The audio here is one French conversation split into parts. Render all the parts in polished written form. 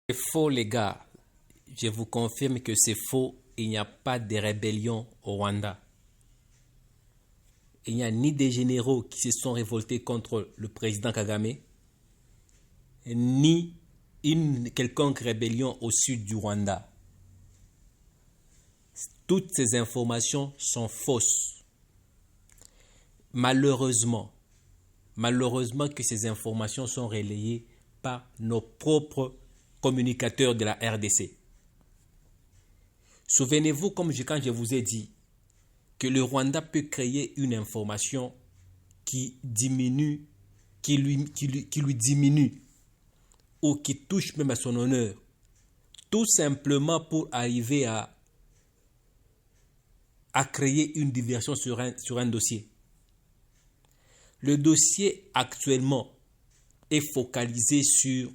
C'est faux, les gars. Je vous confirme que c'est faux. Il n'y a pas de rébellion au Rwanda. Il n'y a ni des généraux qui se sont révoltés contre le président Kagame, ni une quelconque rébellion au sud du Rwanda. Toutes ces informations sont fausses. Malheureusement que ces informations sont relayées par nos propres communicateurs de la RDC. Souvenez-vous, quand je vous ai dit, que le Rwanda peut créer une information qui lui diminue ou qui touche même à son honneur, tout simplement pour arriver à créer une diversion sur un dossier. Le dossier actuellement est focalisé sur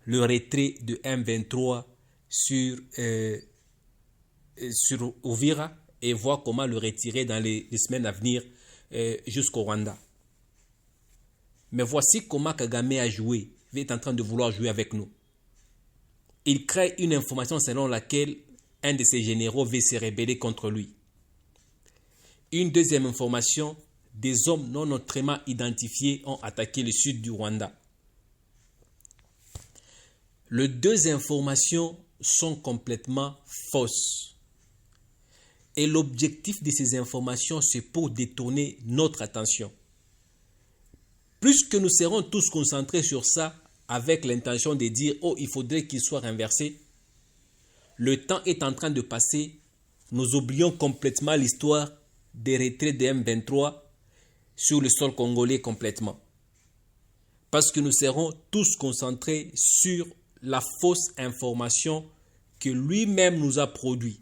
le retrait de M23 sur Uvira et voir comment le retirer dans les semaines à venir jusqu'au Rwanda. Mais voici comment Kagame a joué. Il est en train de vouloir jouer avec nous. Il crée une information selon laquelle un de ses généraux veut se rebeller contre lui. Une deuxième information, des hommes non autrement identifiés ont attaqué le sud du Rwanda. Les deux informations sont complètement fausses. Et l'objectif de ces informations, c'est pour détourner notre attention. Plus que nous serons tous concentrés sur ça, avec l'intention de dire « Oh, il faudrait qu'il soit renversé », le temps est en train de passer, nous oublions complètement l'histoire des retraits de M23 sur le sol congolais complètement. Parce que nous serons tous concentrés sur la fausse information que lui-même nous a produite.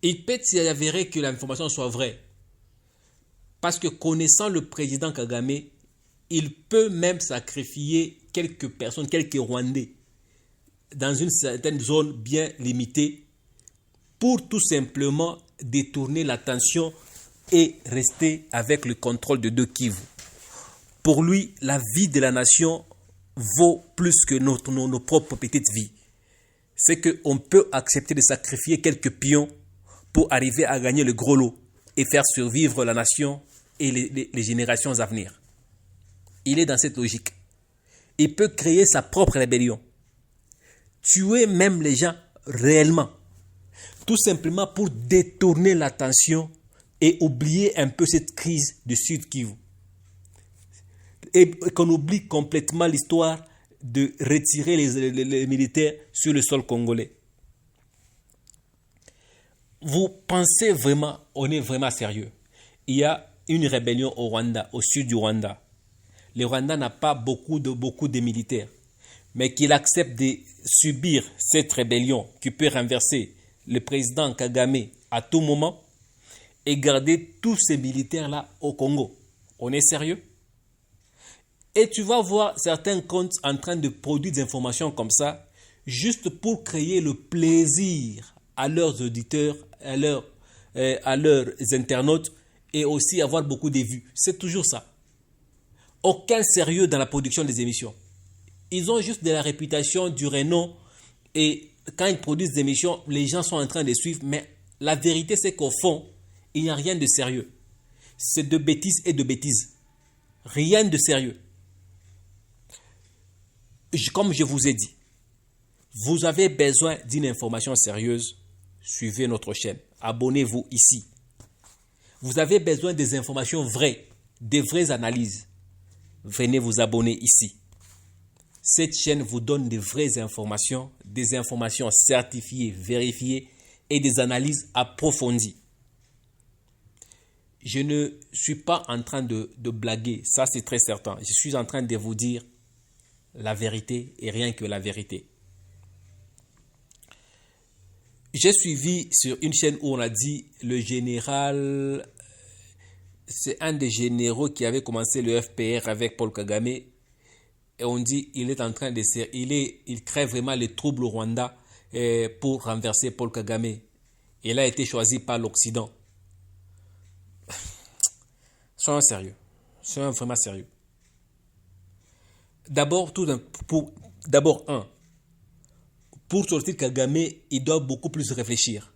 Il peut s'y avérer que l'information soit vraie. Parce que connaissant le président Kagame, il peut même sacrifier quelques personnes, quelques Rwandais, dans une certaine zone bien limitée, pour tout simplement détourner l'attention et rester avec le contrôle de deux Kivu. Pour lui, la vie de la nation vaut plus que nos propres petites vies. C'est qu'on peut accepter de sacrifier quelques pions pour arriver à gagner le gros lot et faire survivre la nation et les générations à venir. Il est dans cette logique. Il peut créer sa propre rébellion. Tuer même les gens réellement. Tout simplement pour détourner l'attention et oublier un peu cette crise du Sud Kivu. Et qu'on oublie complètement l'histoire de retirer les militaires sur le sol congolais. Vous pensez vraiment, on est vraiment sérieux. Il y a une rébellion au Rwanda, au sud du Rwanda. Le Rwanda n'a pas beaucoup de militaires, mais qu'il accepte de subir cette rébellion qui peut renverser le président Kagame à tout moment et garder tous ces militaires-là au Congo. On est sérieux? Et tu vas voir certains comptes en train de produire des informations comme ça, juste pour créer le plaisir à leurs auditeurs, à leurs internautes, et aussi avoir beaucoup de vues. C'est toujours ça. Aucun sérieux dans la production des émissions. Ils ont juste de la réputation, du renom, et quand ils produisent des émissions, les gens sont en train de suivre, mais la vérité c'est qu'au fond, il n'y a rien de sérieux. C'est de bêtises et de bêtises. Rien de sérieux. Comme je vous ai dit, vous avez besoin d'une information sérieuse, suivez notre chaîne. Abonnez-vous ici. Vous avez besoin des informations vraies, des vraies analyses. Venez vous abonner ici. Cette chaîne vous donne des vraies informations, des informations certifiées, vérifiées et des analyses approfondies. Je ne suis pas en train de blaguer, ça c'est très certain. Je suis en train de vous dire la vérité et rien que la vérité. J'ai suivi sur une chaîne où on a dit le général, c'est un des généraux qui avait commencé le FPR avec Paul Kagame, et on dit il est en train de il crée vraiment les troubles au Rwanda pour renverser Paul Kagame. Il a été choisi par l'Occident. Soyons sérieux, soyons vraiment sérieux. D'abord, D'abord, pour sortir Kagame, ils doivent beaucoup plus réfléchir.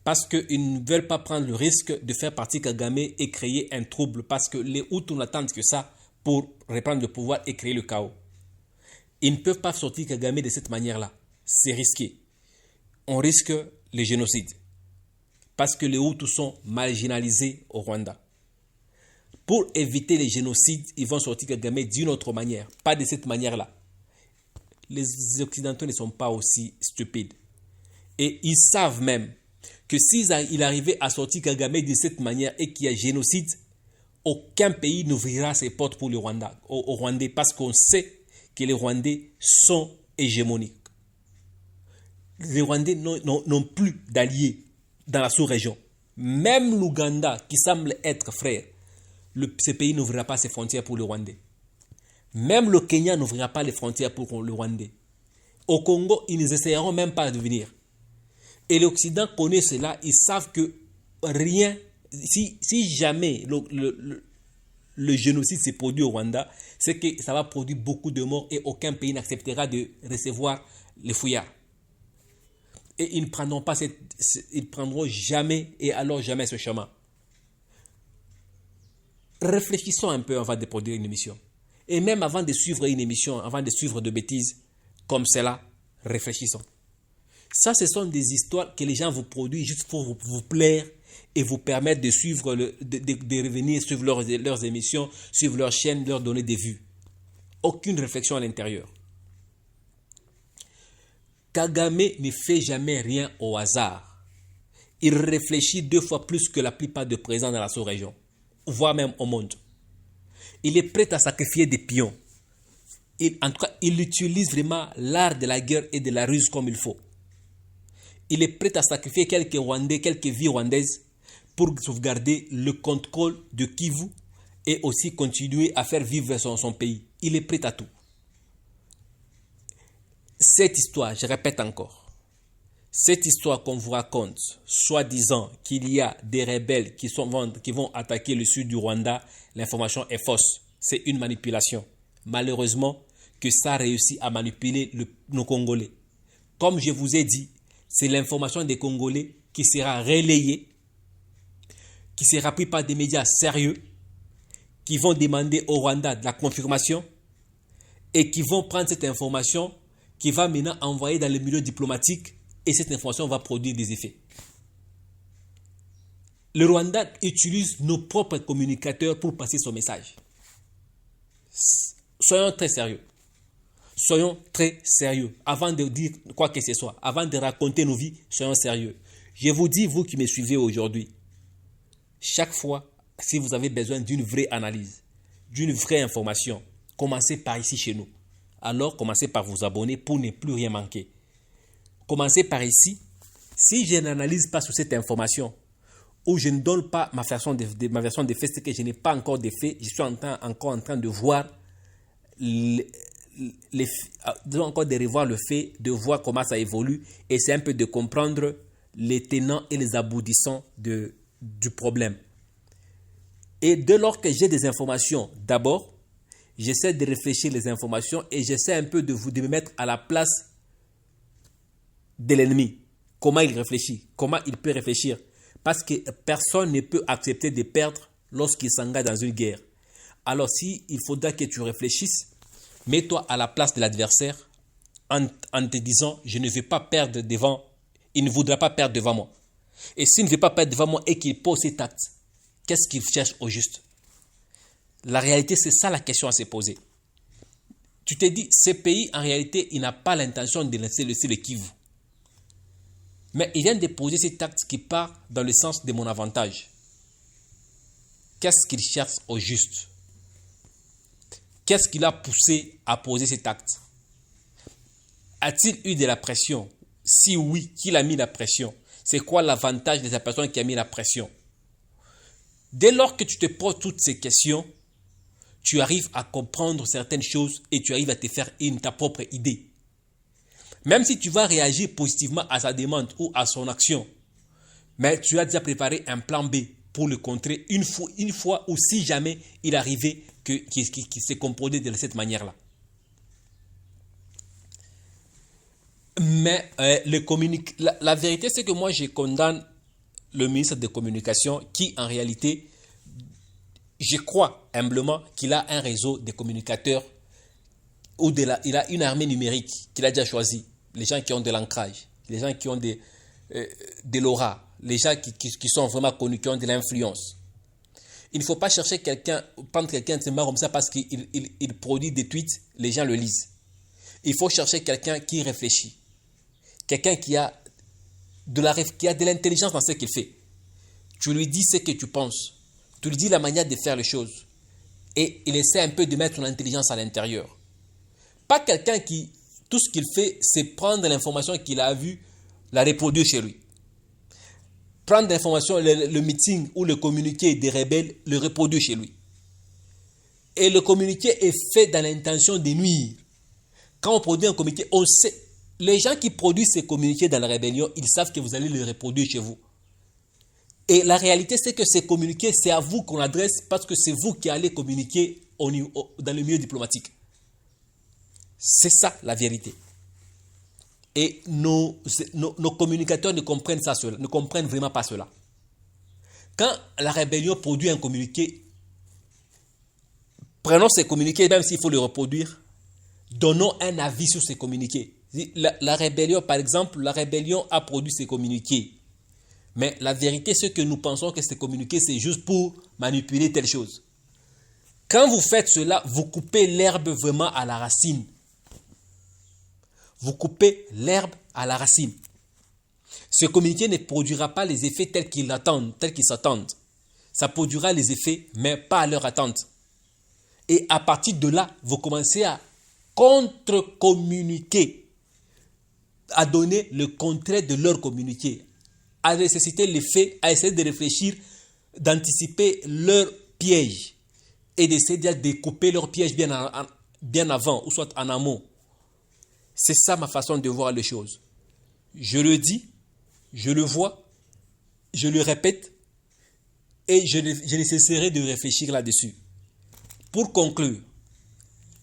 Parce qu'ils ne veulent pas prendre le risque de faire partie Kagame et créer un trouble. Parce que les Hutus n'attendent que ça pour reprendre le pouvoir et créer le chaos. Ils ne peuvent pas sortir Kagame de cette manière-là. C'est risqué. On risque le génocide. Parce que les Hutus sont marginalisés au Rwanda. Pour éviter les génocides, ils vont sortir Kagame d'une autre manière. Pas de cette manière-là. Les Occidentaux ne sont pas aussi stupides. Et ils savent même que s'il arrivait à sortir Kagame de cette manière et qu'il y a génocide, aucun pays n'ouvrira ses portes pour le Rwanda, aux Rwandais, parce qu'on sait que les Rwandais sont hégémoniques. Les Rwandais n'ont plus d'alliés dans la sous-région. Même l'Ouganda, qui semble être frère, ce pays n'ouvrira pas ses frontières pour les Rwandais. Même le Kenya n'ouvrira pas les frontières pour le Rwandais. Au Congo, ils n'essaieront même pas de venir. Et l'Occident connaît cela, ils savent que rien, si jamais le génocide s'est produit au Rwanda, c'est que ça va produire beaucoup de morts et aucun pays n'acceptera de recevoir les fouillards. Et ils ne prendront jamais et alors jamais ce chemin. Réfléchissons un peu avant de produire une émission. Et même avant de suivre une émission, avant de suivre de bêtises comme cela, réfléchissons. Ça, ce sont des histoires que les gens vous produisent juste pour vous plaire et vous permettre de suivre, de revenir suivre leurs émissions, suivre leurs chaînes, leur donner des vues. Aucune réflexion à l'intérieur. Kagame ne fait jamais rien au hasard. Il réfléchit 2 fois plus que la plupart des présidents dans la sous-région, voire même au monde. Il est prêt à sacrifier des pions. En tout cas, il utilise vraiment l'art de la guerre et de la ruse comme il faut. Il est prêt à sacrifier quelques Rwandais, quelques vies rwandaises pour sauvegarder le contrôle de Kivu et aussi continuer à faire vivre son pays. Il est prêt à tout. Cette histoire, je répète encore, cette histoire qu'on vous raconte, soi-disant qu'il y a des rebelles qui vont attaquer le sud du Rwanda, l'information est fausse. C'est une manipulation. Malheureusement, que ça réussit à manipuler nos Congolais. Comme je vous ai dit, c'est l'information des Congolais qui sera relayée, qui sera prise par des médias sérieux, qui vont demander au Rwanda de la confirmation et qui vont prendre cette information, qui va maintenant envoyer dans le milieu diplomatique et cette information va produire des effets. Le Rwanda utilise nos propres communicateurs pour passer son message. Soyons très sérieux. Soyons très sérieux. Avant de dire quoi que ce soit, avant de raconter nos vies, soyons sérieux. Je vous dis, vous qui me suivez aujourd'hui, chaque fois, si vous avez besoin d'une vraie analyse, d'une vraie information, commencez par ici chez nous. Alors, commencez par vous abonner pour ne plus rien manquer. Commencez par ici. Si je n'analyse pas sur cette information, ou je ne donne pas ma version de fait, c'est que je n'ai pas encore de fait, je suis encore en train de voir encore de revoir le fait, de voir comment ça évolue, et c'est un peu de comprendre les tenants et les aboutissants du problème. Et dès lors que j'ai des informations, d'abord, j'essaie de réfléchir les informations et j'essaie un peu de me mettre à la place de l'ennemi. Comment il réfléchit, comment il peut réfléchir. Parce que personne ne peut accepter de perdre lorsqu'il s'engage dans une guerre. Alors il faudra que tu réfléchisses, mets-toi à la place de l'adversaire en te disant, je ne vais pas perdre devant, il ne voudra pas perdre devant moi. Et s'il ne veut pas perdre devant moi et qu'il pose cet acte, qu'est-ce qu'il cherche au juste? La réalité, c'est ça la question à se poser. Tu te dis, ce pays, en réalité, il n'a pas l'intention de laisser le Kivu. Mais il vient de poser cet acte qui part dans le sens de mon avantage. Qu'est-ce qu'il cherche au juste? Qu'est-ce qui l'a poussé à poser cet acte? A-t-il eu de la pression? Si oui, qui l'a mis la pression? C'est quoi l'avantage de la personne qui a mis la pression? Dès lors que tu te poses toutes ces questions, tu arrives à comprendre certaines choses et tu arrives à te faire ta propre idée. Même si tu vas réagir positivement à sa demande ou à son action, mais tu as déjà préparé un plan B pour le contrer une fois ou si jamais il arrivait qu'il se comportait de cette manière-là. Mais la vérité, c'est que moi, je condamne le ministre de Communication qui, en réalité, je crois humblement qu'il a un réseau de communicateurs ou il a une armée numérique qu'il a déjà choisie. Les gens qui ont de l'ancrage, les gens qui ont de l'aura, les gens qui sont vraiment connus, qui ont de l'influence. Il ne faut pas chercher prendre quelqu'un de comme ça parce qu'il produit des tweets, les gens le lisent. Il faut chercher quelqu'un qui réfléchit, quelqu'un qui a de l'intelligence dans ce qu'il fait. Tu lui dis ce que tu penses, tu lui dis la manière de faire les choses et il essaie un peu de mettre son intelligence à l'intérieur. Pas quelqu'un qui, tout ce qu'il fait, c'est prendre l'information qu'il a vue, la reproduire chez lui. Prendre l'information, le meeting ou le communiqué des rebelles, le reproduire chez lui. Et le communiqué est fait dans l'intention de nuire. Quand on produit un communiqué, on sait. Les gens qui produisent ces communiqués dans la rébellion, ils savent que vous allez le reproduire chez vous. Et la réalité, c'est que ces communiqués, c'est à vous qu'on adresse parce que c'est vous qui allez communiquer dans le milieu diplomatique. C'est ça la vérité. Et nos communicateurs ne comprennent ne comprennent vraiment pas cela. Quand la rébellion produit un communiqué, prenons ces communiqués, même s'il faut les reproduire, donnons un avis sur ces communiqués. La rébellion, par exemple, la rébellion a produit ces communiqués. Mais la vérité, c'est que nous pensons que ces communiqués, c'est juste pour manipuler telle chose. Quand vous faites cela, vous coupez l'herbe vraiment à la racine. Vous coupez l'herbe à la racine. Ce communiqué ne produira pas les effets tels qu'ils s'attendent. Ça produira les effets, mais pas à leur attente. Et à partir de là, vous commencez à contre-communiquer, à donner le contraire de leur communiqué, à ressusciter les faits, à essayer de réfléchir, d'anticiper leurs pièges et d'essayer de découper leurs pièges bien avant, ou soit en amont. C'est ça ma façon de voir les choses. Je le dis, je le vois, je le répète et je ne cesserai de réfléchir là-dessus. Pour conclure,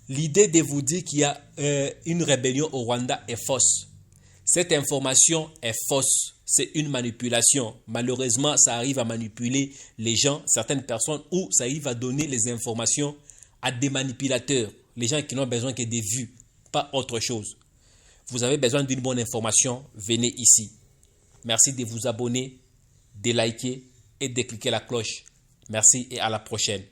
l'idée de vous dire qu'il y a une rébellion au Rwanda est fausse. Cette information est fausse. C'est une manipulation. Malheureusement, ça arrive à manipuler les gens, certaines personnes, ou ça arrive à donner les informations à des manipulateurs. Les gens qui n'ont besoin que des vues, pas autre chose. Vous avez besoin d'une bonne information, venez ici. Merci de vous abonner, de liker et de cliquer la cloche. Merci et à la prochaine.